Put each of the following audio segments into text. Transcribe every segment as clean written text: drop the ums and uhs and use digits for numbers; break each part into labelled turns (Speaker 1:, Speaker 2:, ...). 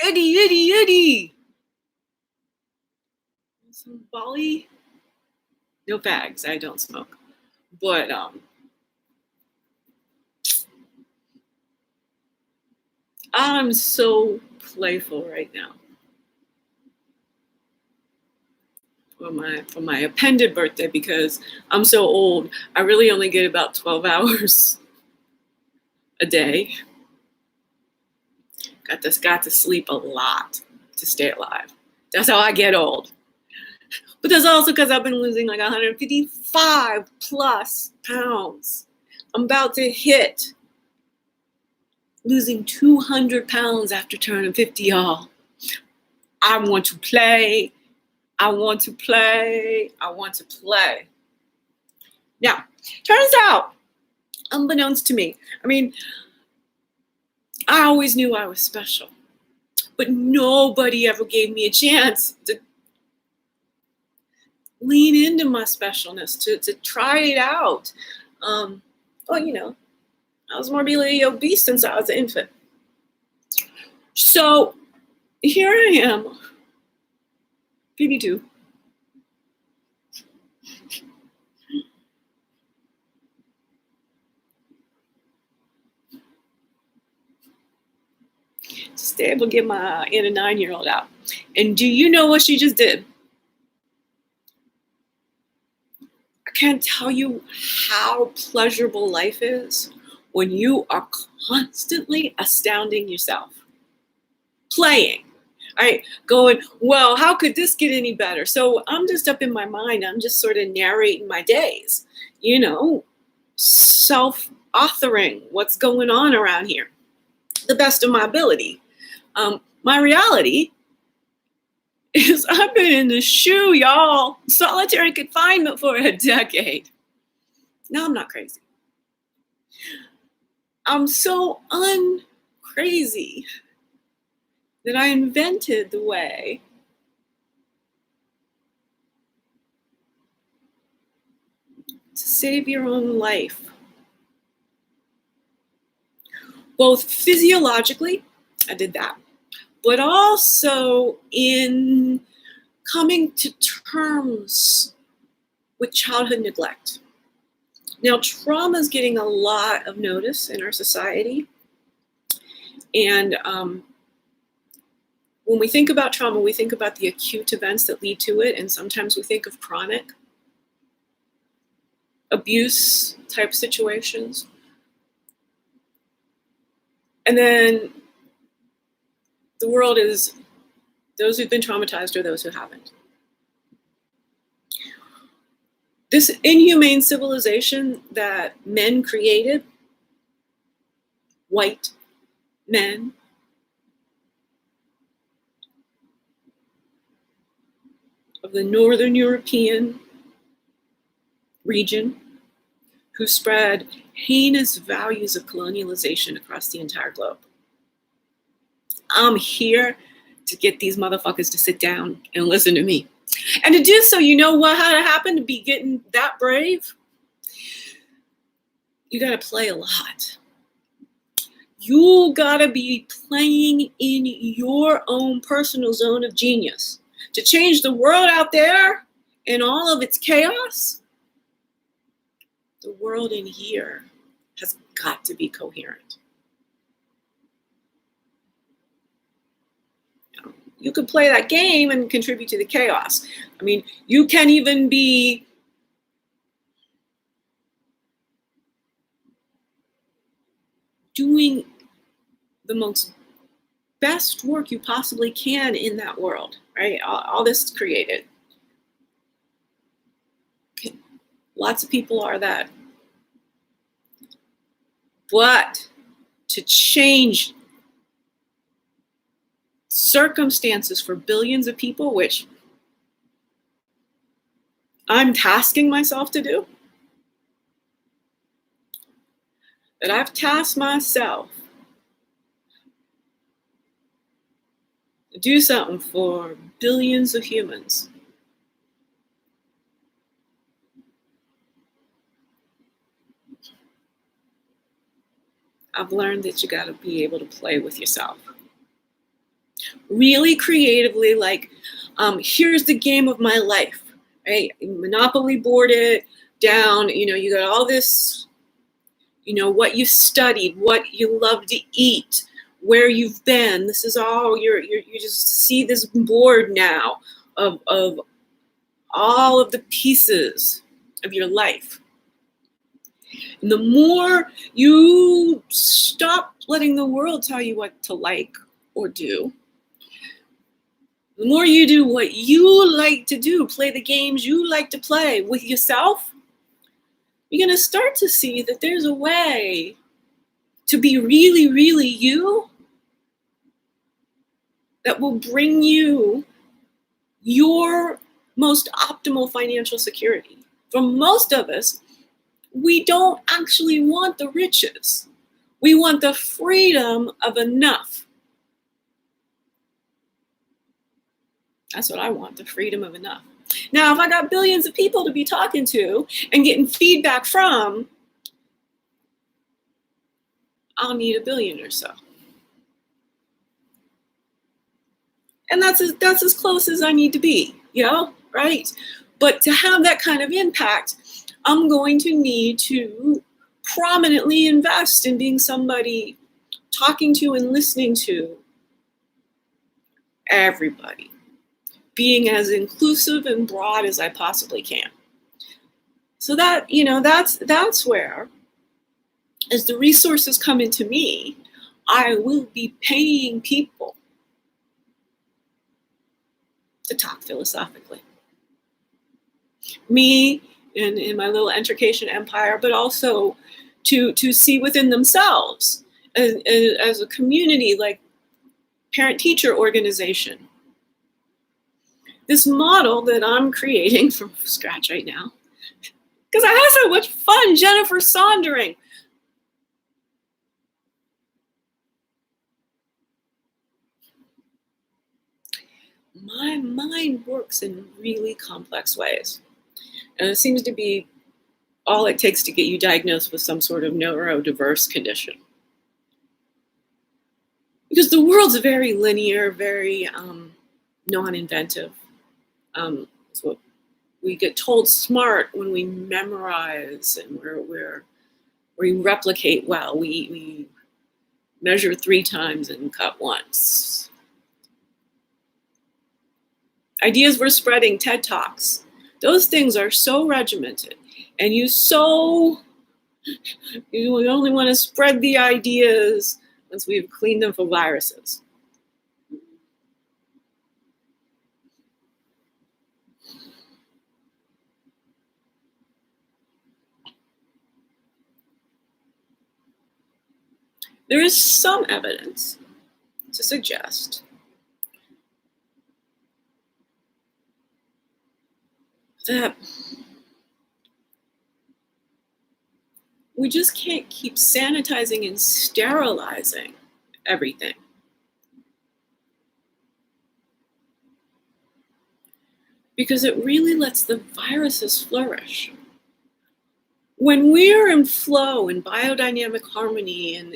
Speaker 1: Eddie. Some Bali. No fags. I don't smoke. But I'm so playful right now. For my appended birthday, because I'm so old, I really only get about 12 hours a day. Got to sleep a lot to stay alive. That's how I get old. But that's also because I've been losing like 155 plus pounds. I'm about to hit losing 200 pounds after turning 50, y'all. I want to play. I want to play. I want to play. Now, turns out, unbeknownst to me, I mean, I always knew I was special, but nobody ever gave me a chance to lean into my specialness, to try it out. Well, you know, I was morbidly obese since I was an infant. So here I am, 52. Just able to get my inner 9-year-old out. And do you know what she just did? I can't tell you how pleasurable life is when you are constantly astounding yourself. Playing, right? Going, well, how could this get any better? So I'm just up in my mind. I'm just sort of narrating my days, you know, self-authoring what's going on around here, the best of my ability. My reality is I've been in the shoe, y'all, solitary confinement for a decade. No, I'm not crazy. I'm so uncrazy that I invented the way to save your own life. Both physiologically, I did that, but also in coming to terms with childhood neglect. Now, trauma is getting a lot of notice in our society. And when we think about trauma, we think about the acute events that lead to it. And sometimes we think of chronic abuse type situations. And then the world is those who've been traumatized or those who haven't. This inhumane civilization that men created, white men, of the Northern European region, who spread heinous values of colonialization across the entire globe. I'm here to get these motherfuckers to sit down and listen to me. And to do so, you know what had to happen to be getting that brave? You got to play a lot. You got to be playing in your own personal zone of genius. To change the world out there in all of its chaos, the world in here has got to be coherent. You can play that game and contribute to the chaos. I mean, you can even be doing the most best work you possibly can in that world, right? All this created. Okay. Lots of people are that. But to change circumstances for billions of people, which I'm tasking myself to do, that I've tasked myself to do something for billions of humans. I've learned that you got to be able to play with yourself. really creatively, like, here's the game of my life, right? Monopoly board it down, you got all this, what you studied, what you love to eat, where you've been. This is all you just see this board now of all of the pieces of your life. And the more you stop letting the world tell you what to like or do, the more you do what you like to do, play the games you like to play with yourself, you're going to start to see that there's a way to be really, really you that will bring you your most optimal financial security. For most of us, we don't actually want the riches. We want the freedom of enough. That's what I want, the freedom of enough. Now, if I got billions of people to be talking to and getting feedback from, I'll need $1 billion or so. And that's as close as I need to be, right? But to have that kind of impact, I'm going to need to prominently invest in being somebody talking to and listening to everybody, being as inclusive and broad as I possibly can. So that, that's where, as the resources come into me, I will be paying people to talk philosophically. Me in my little education empire, but also to see within themselves as a community, like parent-teacher organization. This model that I'm creating from scratch right now, because I have so much fun, JenniferSaunder-ing. My mind works in really complex ways. And it seems to be all it takes to get you diagnosed with some sort of neurodiverse condition. Because the world's very linear, very non-inventive. It's what we get told smart when we memorize and we replicate well. We measure 3 times and cut once. Ideas we're spreading, TED Talks. Those things are so regimented, and you only want to spread the ideas once we've cleaned them for viruses. There is some evidence to suggest that we just can't keep sanitizing and sterilizing everything. Because it really lets the viruses flourish. When we're in flow and biodynamic harmony and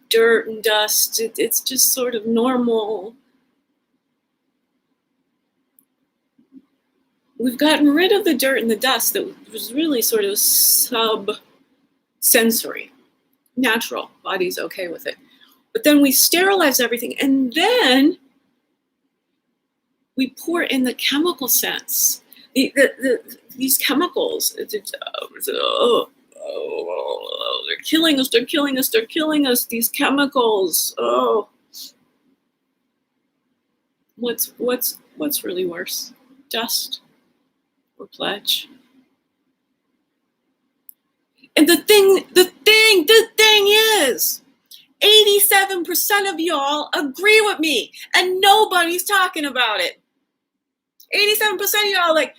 Speaker 1: dirt and dust, it's just sort of normal. We've gotten rid of the dirt and the dust that was really sort of sub-sensory, natural. Body's okay with it. But then we sterilize everything, and then we pour in the chemical sense. These chemicals, they're killing us, they're killing us, these chemicals. Oh, what's really worse? Dust or pledge? And the thing is, 87% of y'all agree with me, and nobody's talking about it. 87% of y'all like,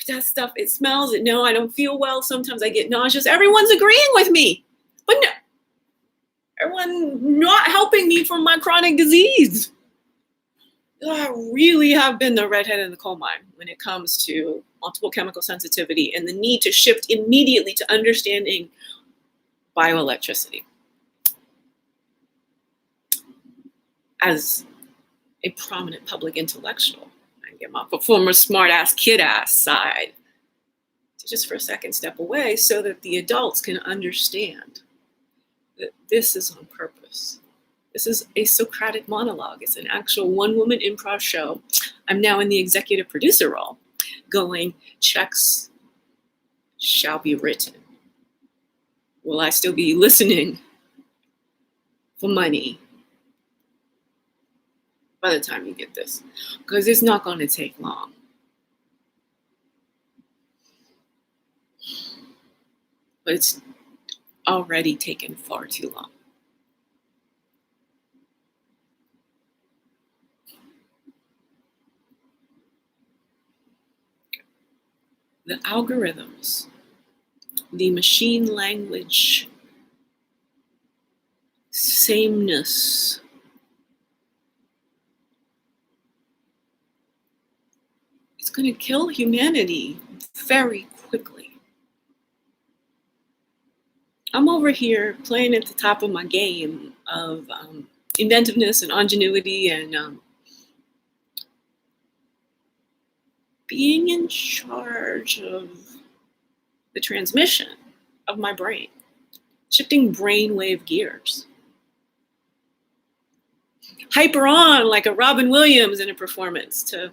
Speaker 1: that stuff, it smells, it. No, I don't feel well. Sometimes I get nauseous. Everyone's agreeing with me, but no, everyone not helping me from my chronic disease. I really have been the redhead in the coal mine when it comes to multiple chemical sensitivity and the need to shift immediately to understanding bioelectricity. as a prominent public intellectual. I get my performer, smart-ass, kid-ass side to just for a second step away so that the adults can understand that this is on purpose. This is a Socratic monologue. It's an actual one-woman improv show. I'm now in the executive producer role, going, checks shall be written. Will I still be listening for money by the time you get this? Because it's not going to take long. But it's already taken far too long. The algorithms, the machine language, sameness, it's going to kill humanity very quickly. I'm over here playing at the top of my game of inventiveness and ingenuity and being in charge of the transmission of my brain, shifting brainwave gears. Hyper on like a Robin Williams in a performance to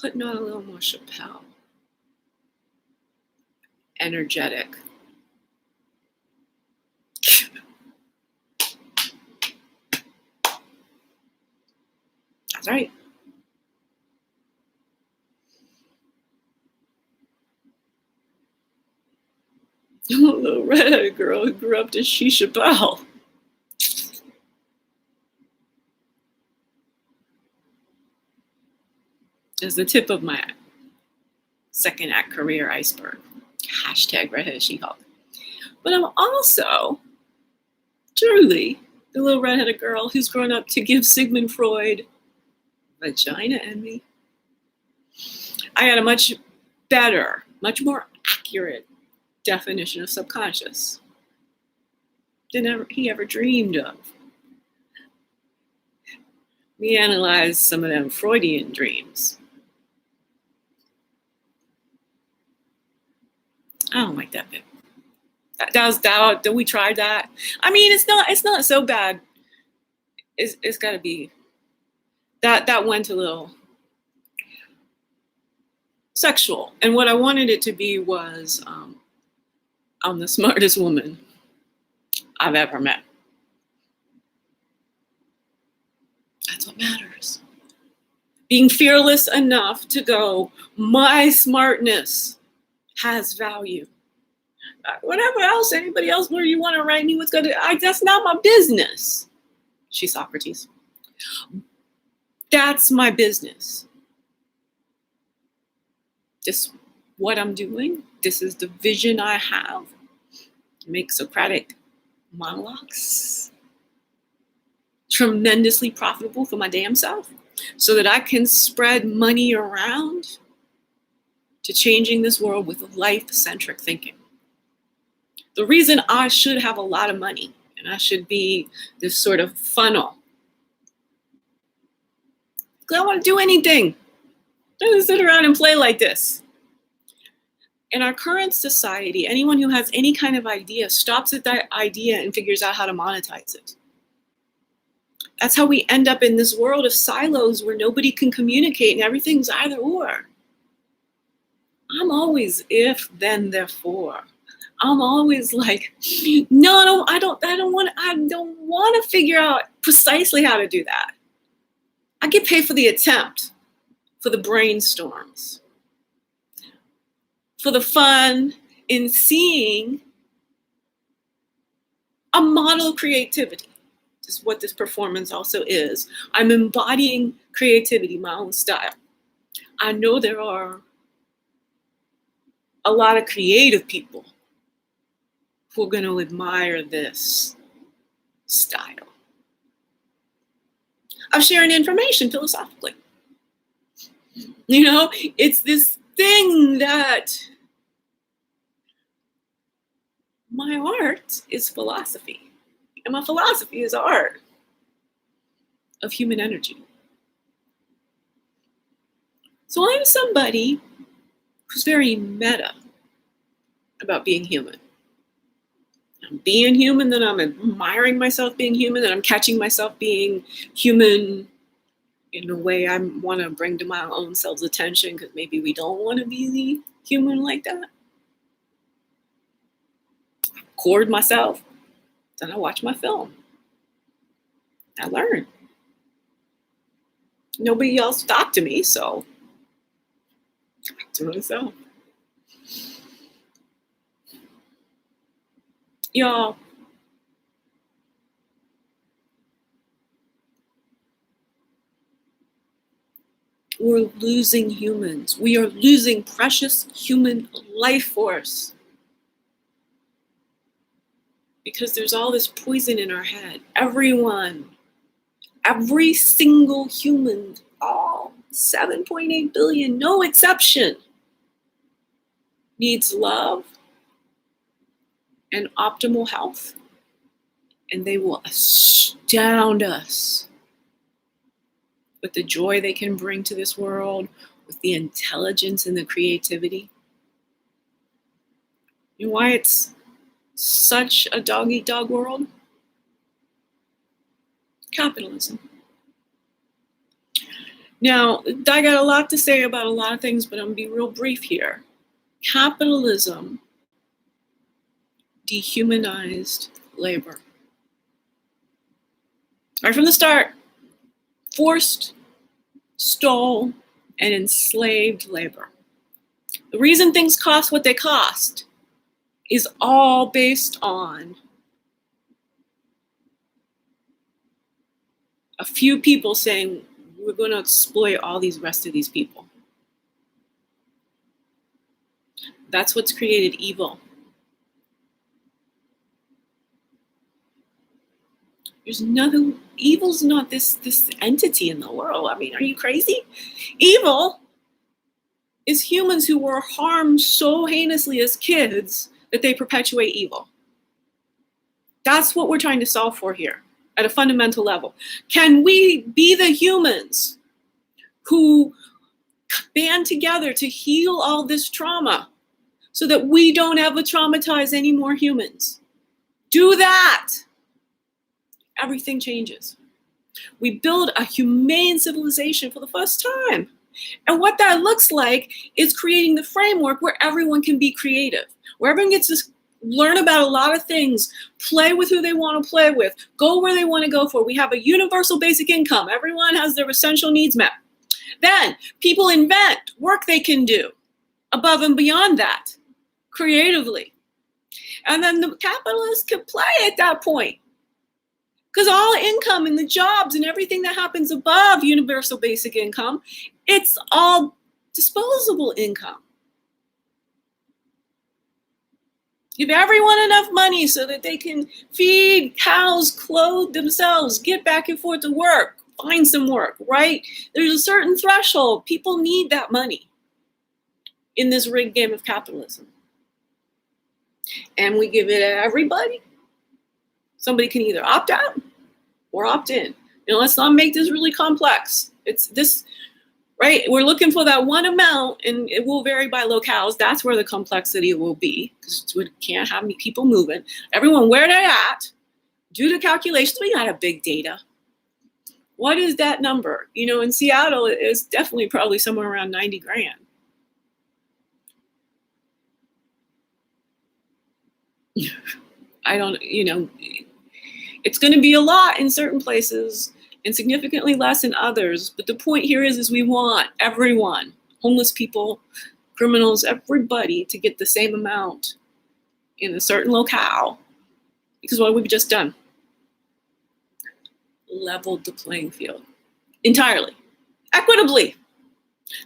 Speaker 1: putting on a little more Chappelle. Energetic. That's right. I'm a little redheaded girl who grew up to Shisha Bell. Is the tip of my second act career iceberg. Hashtag redheaded She-Hulk. But I'm also truly the little redheaded girl who's grown up to give Sigmund Freud vagina envy. I had a much better, much more accurate definition of subconscious than he ever dreamed of. We analyzed some of them Freudian dreams. I don't like that bit. That we tried that. I mean, it's not so bad. It's got to be that went a little sexual, and what I wanted it to be was I'm the smartest woman I've ever met. That's what matters. Being fearless enough to go, my smartness has value. Whatever else, anybody else, where you want to write me, what's going to, that's not my business. She's Socrates. That's my business. Just what I'm doing. This is the vision I have. Make Socratic monologues tremendously profitable for my damn self so that I can spread money around to changing this world with life-centric thinking. The reason I should have a lot of money and I should be this sort of funnel, because I don't want to do anything. I don't sit around and play like this. In our current society, anyone who has any kind of idea stops at that idea and figures out how to monetize it. That's how we end up in this world of silos where nobody can communicate and everything's either or. I'm always if, then, therefore. I'm always like, no, I don't want to figure out precisely how to do that. I get paid for the attempt, for the brainstorms, for the fun in seeing a model of creativity. This is what this performance also is. I'm embodying creativity, my own style. I know there are a lot of creative people who are going to admire this style. I'm sharing information philosophically. You know, it's this thing that my art is philosophy. And my philosophy is art of human energy. So I'm somebody who's very meta about being human. I'm being human, then I'm admiring myself being human, then I'm catching myself being human in a way I want to bring to my own self's attention, because maybe we don't want to be human like that. I record myself, then I watch my film. I learn. Nobody else talked to me, so I do it myself. Y'all, we're losing humans. We are losing precious human life force because there's all this poison in our head. Everyone, every single human, all 7.8 billion, no exception, needs love and optimal health. And they will astound us with the joy they can bring to this world, with the intelligence and the creativity. You know why it's such a dog-eat-dog world? Capitalism. Now, I got a lot to say about a lot of things, but I'm going to be real brief here. Capitalism dehumanized labor. Right from the start, forced, stole, and enslaved labor. The reason things cost what they cost is all based on a few people saying, we're going to exploit all these rest of these people. That's what's created evil. There's nothing, evil's not this entity in the world. I mean, are you crazy? Evil is humans who were harmed so heinously as kids that they perpetuate evil. That's what we're trying to solve for here at a fundamental level. Can we be the humans who band together to heal all this trauma so that we don't ever traumatize any more humans? Do that. Everything changes. We build a humane civilization for the first time. And what that looks like is creating the framework where everyone can be creative, where everyone gets to learn about a lot of things, play with who they want to play with, go where they want to go for. We have a universal basic income. Everyone has their essential needs met. Then people invent work they can do above and beyond that, creatively. And then the capitalists can play at that point. Because all income and the jobs and everything that happens above universal basic income, it's all disposable income. Give everyone enough money so that they can feed, house, clothe themselves, get back and forth to work, find some work, right? There's a certain threshold. People need that money in this rigged game of capitalism. And we give it to everybody. Somebody can either opt out or opt in. You know, let's not make this really complex. It's this, right? We're looking for that one amount, and it will vary by locales. That's where the complexity will be, because we can't have people moving. Everyone where they're at, do the calculations. We got a big data. What is that number? You know, in Seattle, it's definitely probably somewhere around 90 grand. I don't, you know, it's going to be a lot in certain places and significantly less in others. But the point here is we want everyone, homeless people, criminals, everybody to get the same amount in a certain locale. Because what we've just done, leveled the playing field entirely, equitably.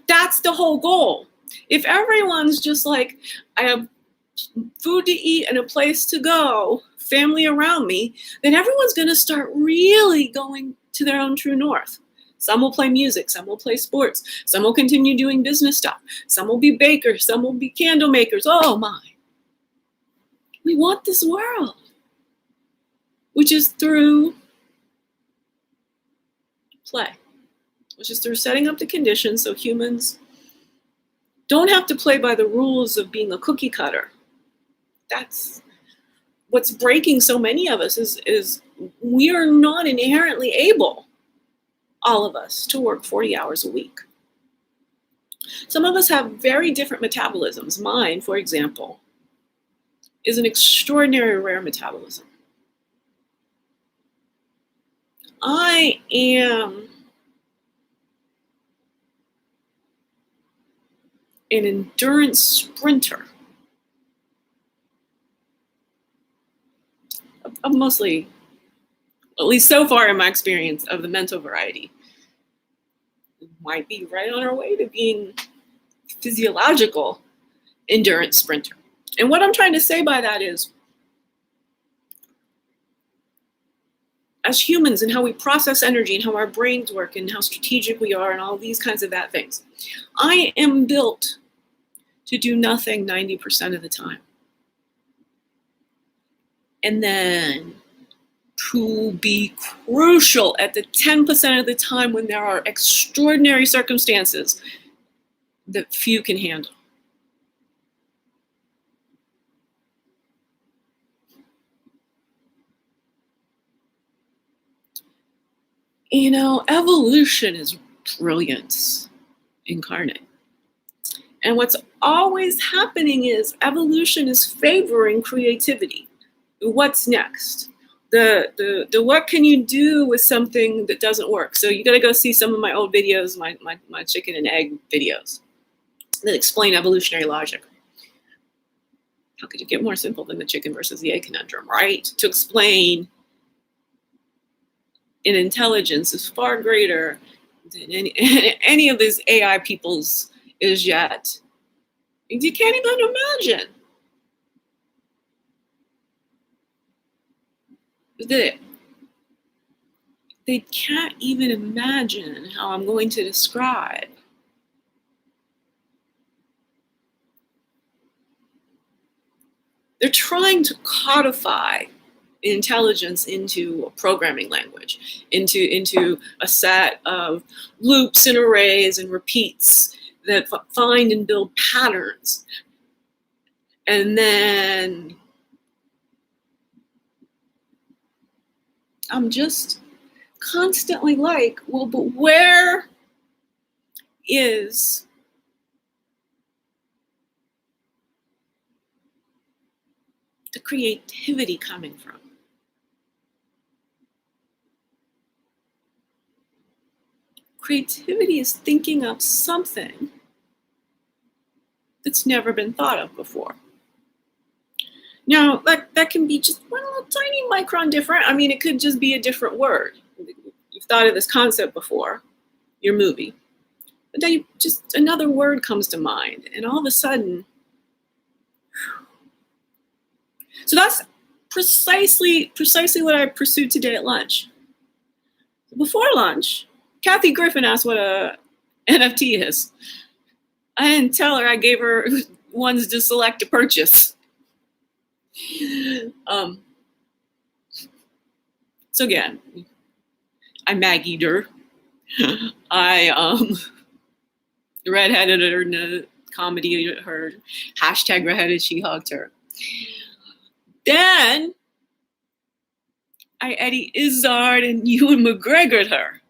Speaker 1: That's the whole goal. If everyone's just like, I have food to eat and a place to go, family around me, then everyone's going to start really going to their own true north. Some will play music, some will play sports, some will continue doing business stuff, some will be bakers, some will be candle makers. Oh my. We want this world. which is through play, which is through setting up the conditions so humans don't have to play by the rules of being a cookie cutter. That's what's breaking so many of us is we are not inherently able, all of us, to work 40 hours a week. Some of us have very different metabolisms. Mine, for example, is an extraordinary rare metabolism. I am an endurance sprinter. Of mostly, at least so far in my experience, of the mental variety. We might be right on our way to being physiological endurance sprinter. And what I'm trying to say by that is, as humans and how we process energy and how our brains work and how strategic we are and all these kinds of that things, I am built to do nothing 90% of the time. And then to be crucial at the 10% of the time when there are extraordinary circumstances that few can handle. You know, evolution is brilliance incarnate. And what's always happening is evolution is favoring creativity. What's next? The what can you do with something that doesn't work? So you got to go see some of my old videos, my chicken and egg videos that explain evolutionary logic. How could you get more simple than the chicken versus the egg conundrum, right? To explain an intelligence is far greater than any of these AI people's is yet. You can't even imagine that they can't even imagine how I'm going to describe they're trying to codify intelligence into a programming language, into a set of loops and arrays and repeats that find and build patterns. And then I'm just constantly like, well, but where is the creativity coming from? Creativity is thinking up something that's never been thought of before. Now, that can be just one little tiny micron different. I mean, it could just be a different word. You've thought of this concept before, your movie. But then just another word comes to mind, and all of a sudden, so that's precisely what I pursued today at lunch. Before lunch, Kathy Griffin asked what a NFT is. I didn't tell her. I gave her ones to select to purchase. So again, I Maggie'd her. I redheaded her in the comedy, her hashtag redheaded, she hugged her. Then I Eddie Izzard and Ewan McGregor'd her.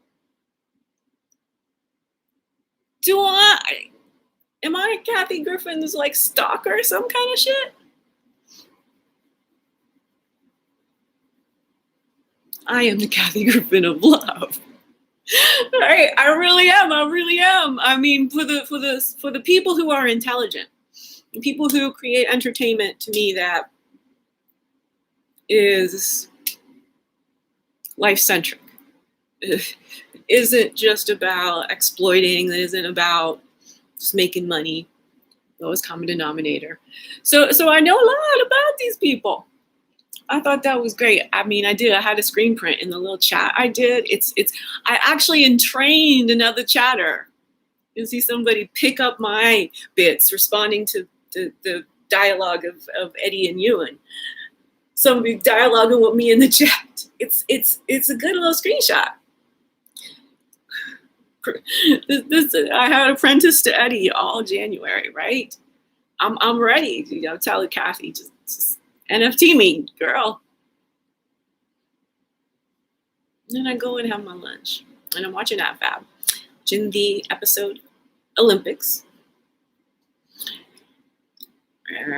Speaker 1: Am I Kathy Griffin's like stalker or some kind of shit? I am the Kathy Griffin of love. Right? I really am. I mean, for the people who are intelligent, people who create entertainment, to me, that is life-centric. It isn't just about exploiting. It isn't about just making money. Lowest common denominator. So I know a lot about these people. I thought that was great. I mean, I did. I had a screen print in the little chat I did. I actually entrained another chatter. You see somebody pick up my bits responding to the dialogue of Eddie and Ewan. somebody dialoguing with me in the chat. It's a good little screenshot. I had apprenticed to Eddie all January, right? I'm ready. Tell Kathy, just NFT me, girl. And then I go and have my lunch, and I'm watching AFAB, watching the episode Olympics.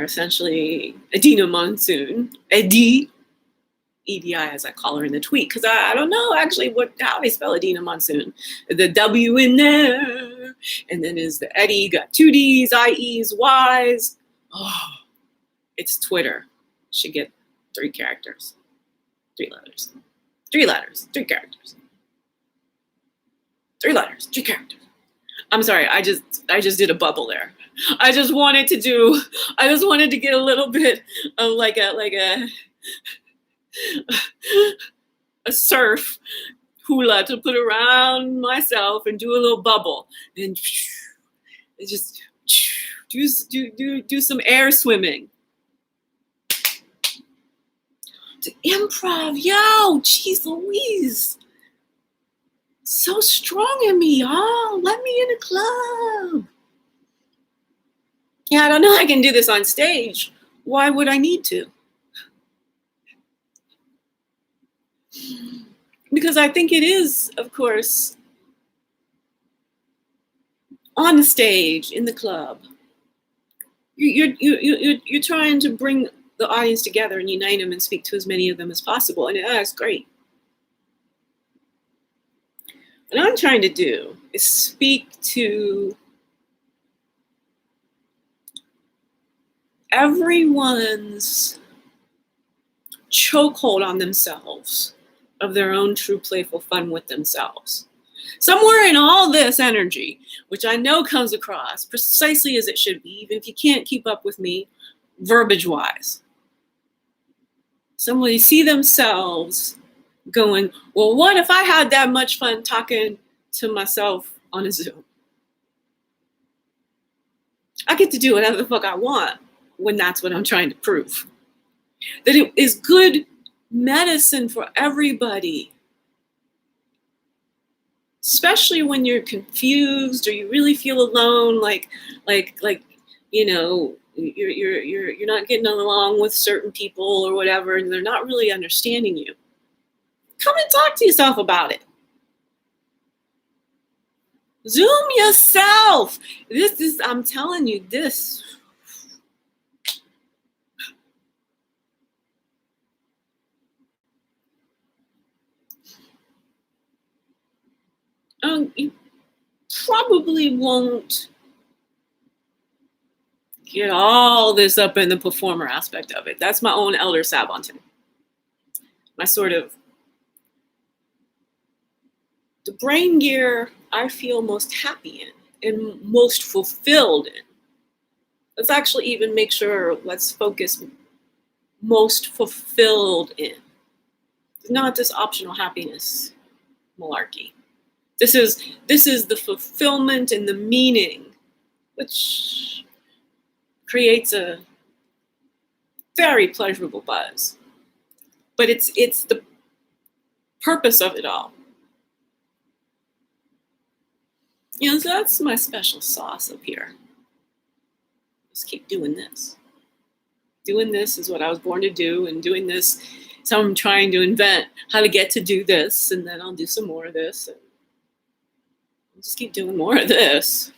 Speaker 1: Essentially, Edina Monsoon, Edi, EDI as I call her in the tweet, because I don't know actually how they spell Edina Monsoon. The W in there, and then is the Eddie, got 2 D's, IE's, Y's. Oh, it's Twitter. Should get 3 characters, 3 letters. 3 letters, 3 characters. 3 letters, 3 characters. I'm sorry, I just did a bubble there. I just wanted to get a little bit of like a surf hula to put around myself and do a little bubble and just do some air swimming. To improv, yo, geez Louise. So strong in me, y'all. Let me in the club. Yeah, I don't know I can do this on stage. Why would I need to? Because I think it is, of course, on the stage, in the club. You're trying to bring the audience together and unite them and speak to as many of them as possible. And that's great. What I'm trying to do is speak to everyone's chokehold on themselves of their own true playful fun with themselves. Somewhere in all this energy, which I know comes across precisely as it should be, even if you can't keep up with me verbiage-wise. Somebody see themselves going, well, what if I had that much fun talking to myself on a Zoom? I get to do whatever the fuck I want when that's what I'm trying to prove. That it is good medicine for everybody. Especially when you're confused or you really feel alone, like you're not getting along with certain people or whatever, and they're not really understanding you. Come and talk to yourself about it. Zoom yourself. I'm telling you this. You probably won't get all this up in the performer aspect of it. That's my own elder Sabantin. My sort of the brain gear I feel most happy in and most fulfilled in. Let's actually even make sure, let's focus most fulfilled in. It's not this optional happiness malarkey. This is the fulfillment and the meaning, which creates a very pleasurable buzz. But it's the purpose of it all. So that's my special sauce up here. Just keep doing this. Doing this is what I was born to do, and doing this is how I'm trying to invent how to get to do this, and then I'll do some more of this. And I'll just keep doing more of this.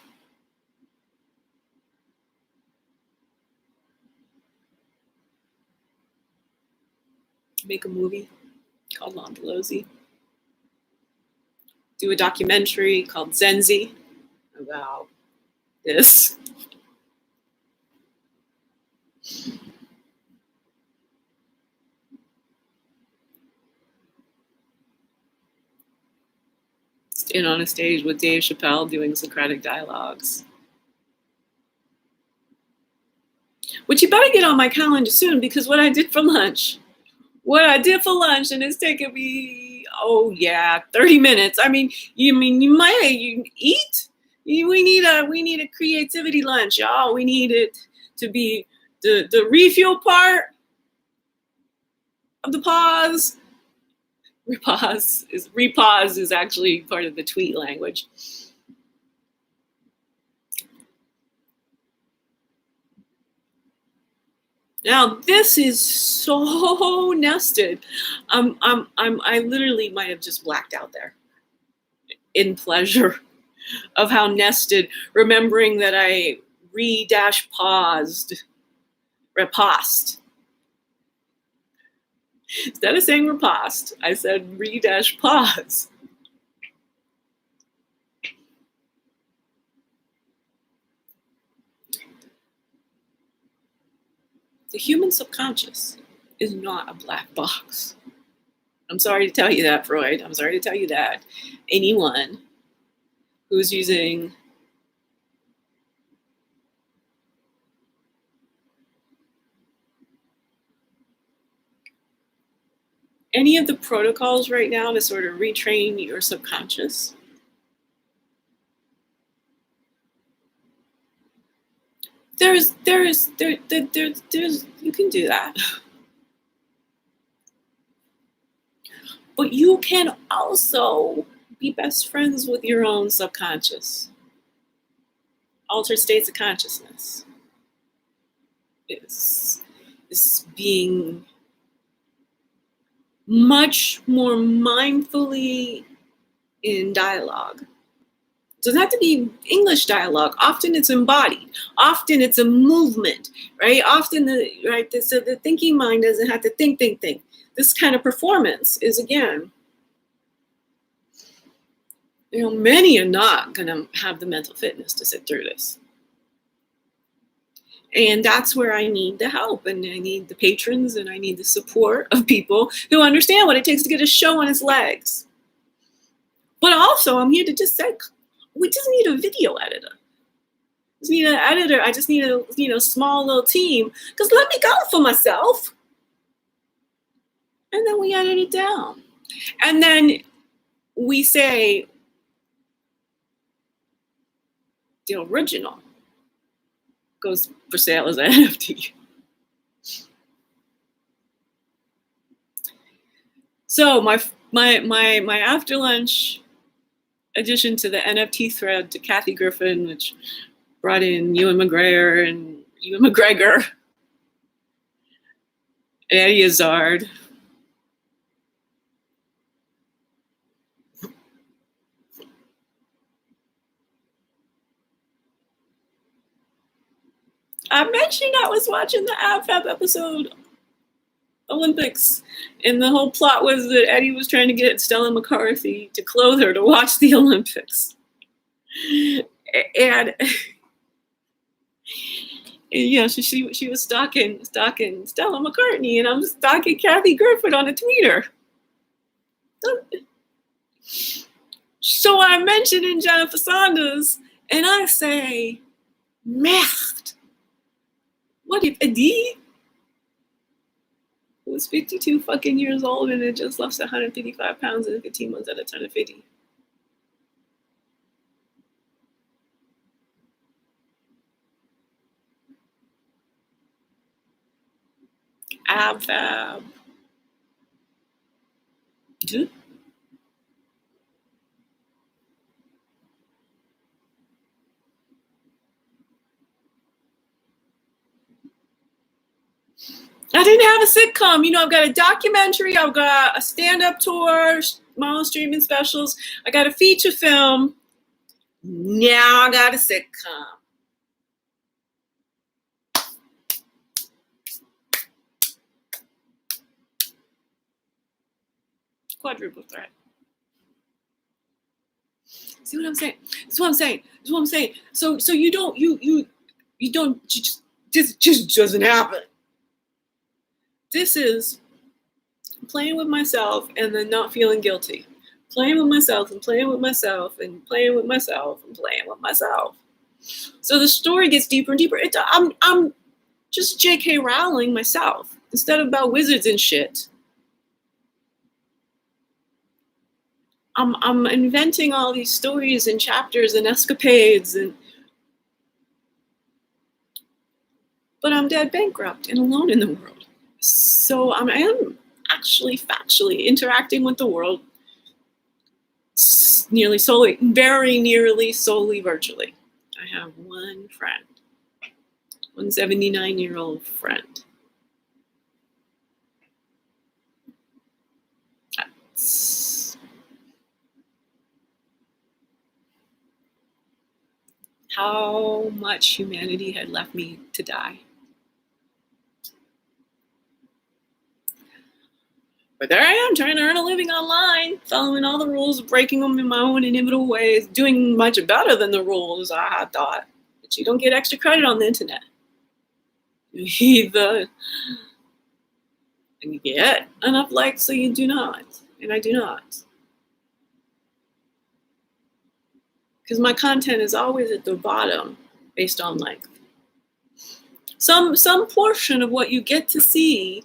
Speaker 1: Make a movie called Londelozzi. Do a documentary called Zenzi about this. Stand on a stage with Dave Chappelle doing Socratic dialogues. Which you better get on my calendar soon, because what I did for lunch, and it's taken me, 30 minutes. You eat? We need a creativity lunch, y'all. We need it to be the refuel part. of the pause. Repause is actually part of the tweet language. Now this is so nested. I literally might have just blacked out there in pleasure of how nested, remembering that I repaused. Instead of saying riposte, I said pause. The human subconscious is not a black box. I'm sorry to tell you that, Freud. I'm sorry to tell you that. Anyone who's using any of the protocols right now to sort of retrain your subconscious, there's you can do that. But you can also be best friends with your own subconscious. Altered states of consciousness is being much more mindfully in dialogue. It doesn't have to be English dialogue. Often it's embodied. Often it's a movement, right? Often so the thinking mind doesn't have to think. This kind of performance is, again, many are not going to have the mental fitness to sit through this. And that's where I need the help, and I need the patrons, and I need the support of people who understand what it takes to get a show on its legs. But also, I'm here to just say, we just need a video editor. I just need an editor. I just need a small little team, because let me go for myself. And then we edit it down. And then we say the original goes for sale as an NFT. So my after lunch addition to the NFT thread to Kathy Griffin, which brought in Ewan McGregor, Eddie Izzard. I mentioned I was watching the AbFab episode, Olympics, and the whole plot was that Eddie was trying to get Stella McCarthy to clothe her to watch the Olympics. And yeah, she was stalking Stella McCartney, and I'm stalking Kathy Griffin on a tweeter. So I mentioned in Jennifer Saunders, and I say, merde. What if Eddie, who was 52 fucking years old and had just lost 155 pounds in 15 months at a ton of 50? AbFab. Dude. I didn't have a sitcom. I've got a documentary. I've got a stand-up tour, my own streaming specials. I got a feature film. Now I got a sitcom. Quadruple threat. See what I'm saying? That's what I'm saying. So you don't just doesn't happen. This is playing with myself and then not feeling guilty. Playing with myself and playing with myself and playing with myself and playing with myself. So the story gets deeper and deeper. I'm just J.K. Rowling myself instead of about wizards and shit. I'm inventing all these stories and chapters and escapades, but I'm dead bankrupt and alone in the world. So I actually factually interacting with the world nearly solely, very nearly solely virtually. I have one friend, one 79-year-old friend. That's how much humanity had left me to die. But there I am, trying to earn a living online, following all the rules, breaking them in my own inimitable ways, doing much better than the rules I had thought. But you don't get extra credit on the internet. You either get enough likes or you do not. And I do not. Because my content is always at the bottom based on length. Some portion of what you get to see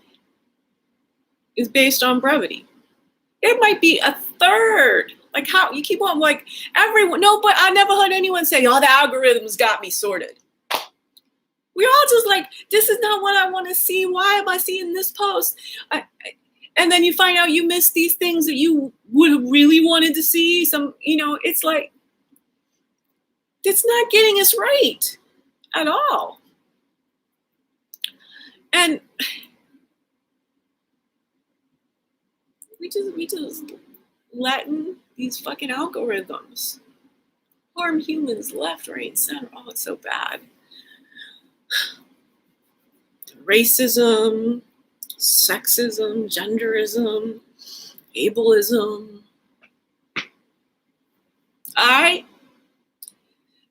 Speaker 1: is based on brevity. It might be a third. Like how you keep on like everyone. No, but I never heard anyone say, "Oh, the algorithms got me sorted." We're all just like, this is not what I want to see. Why am I seeing this post? And then you find out you missed these things that you would have really wanted to see. It's like, it's not getting us right at all. And we just letting these fucking algorithms harm humans left, right, center. Oh, it's so bad. Racism, sexism, genderism, ableism. All right.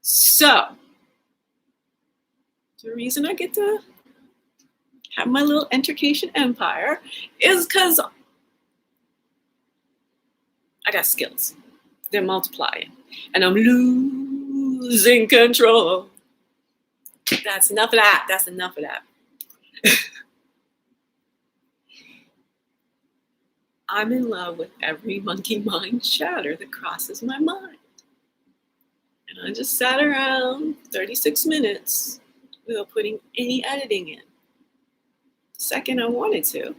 Speaker 1: So the reason I get to have my little entercation empire is because I got skills. They're multiplying. And I'm losing control. That's enough of that. That's enough of that. I'm in love with every monkey mind chatter that crosses my mind. And I just sat around 36 minutes without putting any editing in. The second I wanted to,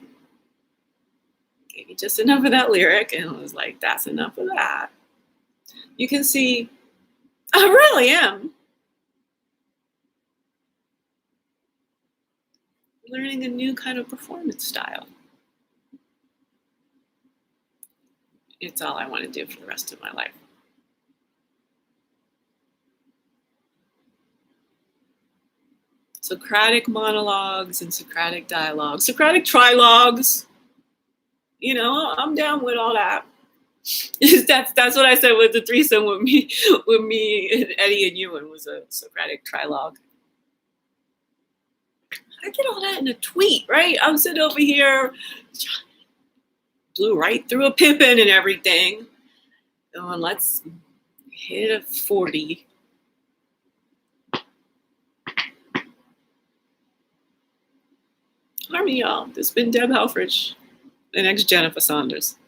Speaker 1: gave you just enough of that lyric and was like, that's enough of that. You can see, I really am learning a new kind of performance style. It's all I want to do for the rest of my life. Socratic monologues and Socratic dialogues, Socratic trilogues. I'm down with all that. That's what I said with the threesome with me and Eddie and Ewan was a Socratic trilogue. I get all that in a tweet, right? I'm sitting over here, blew right through a Pippin and everything. Going, let's hit a 40. Harmony, y'all. This has been Deb Helfrich, the next Jennifer Saunders.